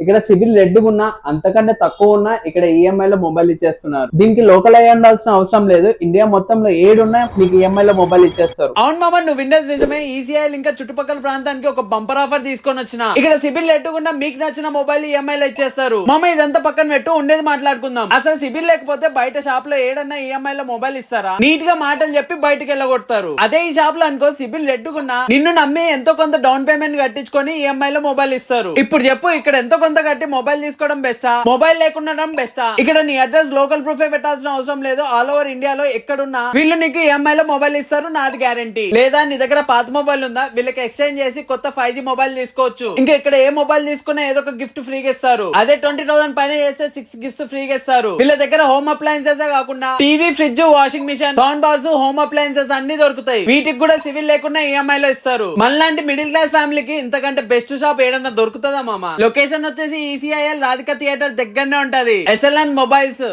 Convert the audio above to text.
ఇక్కడ సిబిల్ రెడ్ ఉన్నా అంతకంటే తక్కువ ఉన్నా ఇక్కడ ఈఎంఐ లో మొబైల్ ఇచ్చేస్తున్నారు. దీనికి లోకల్ అయ్యి ఉండాల్సిన అవసరం లేదు. ఇండియా మొత్తంలో 7 ఉన్నా మీకు ఈఎంఐ లో మొబైల్ ఇచ్చేస్తారు. అవును మామ, నువ్వు విండోస్ నిజమే. ఈసీఐఎల్ ఇంకా చుట్టుపక్కల ప్రాంతానికి ఒక బంపర్ ఆఫర్ తీసుకొని వచ్చిన. ఇక్కడ సిబిల్ రెడ్డుకున్నా మీకు నచ్చిన మొబైల్ ఈఎంఐ లో ఇచ్చేస్తారు. మామ ఇదంతా పక్కన పెట్టు, ఉండేది మాట్లాడుకుందాం. అసలు సిబిల్ లేకపోతే బయట షాప్ లో ఏడన్నా ఈఎంఐ లో మొబైల్ ఇస్తారా? నీట్ గా మాటలు చెప్పి బయటకు వెళ్ళగొడతారు. అదే ఈ షాప్ లో అనుకో, సిబిల్ రెడ్డుకున్నా నిన్ను నమ్మి ఎంతో కొంత డౌన్ పేమెంట్ కట్టించుకొని ఈఎంఐ లో మొబైల్ ఇస్తారు. ఇప్పుడు చెప్పు, ఇక్కడ ఎంతో కొంత కట్టి మొబైల్ తీసుకోవడం బెస్టా, మొబైల్ లేకుండా బెస్టా? ఇక్కడ నీ అడ్రస్ లోకల్ ప్రూఫ్ పెట్టాల్సిన అవసరం లేదు. ఆల్ ఓవర్ ఇండియాలో ఎక్కడున్నా వీళ్ళు నీకు ఈఎంఐ లో మొబైల్ ఇస్తారు, నాది గ్యారంటీ. లేదా నీ దగ్గర పాత మొబైల్ ఉందా, వీళ్ళకి ఎక్స్చేంజ్ చేసి కొత్త 5G మొబైల్ తీసుకోవచ్చు. ఇంకా ఇక్కడ ఏ మొబైల్ తీసుకున్నా ఏదో ఒక గిఫ్ట్ ఫ్రీగా ఇస్తారు. అదే 20,000 పైన చేస్తే 6 గిఫ్ట్స్ ఫ్రీగా ఇస్తారు. వీళ్ళ దగ్గర హోమ్ అప్లయన్సెస్ కాకుండా TV, fridge, washing machine, sound box, home appliances అన్ని దొరుకుతాయి. వీటికి కూడా సివిల్ లేకుండా ఈఎంఐ లో ఇస్తారు. మనలాంటి మిడిల్ క్లాస్ ఫ్యామిలీకి ఇంతకంటే బెస్ట్ షాప్ ఏడన్నా దొరుకుతుందా మామ? లొకేషన్ వచ్చేసి ఈసీఐఎల్ రాధిక థియేటర్ దగ్గరనే ఉంటది. SLN mobiles.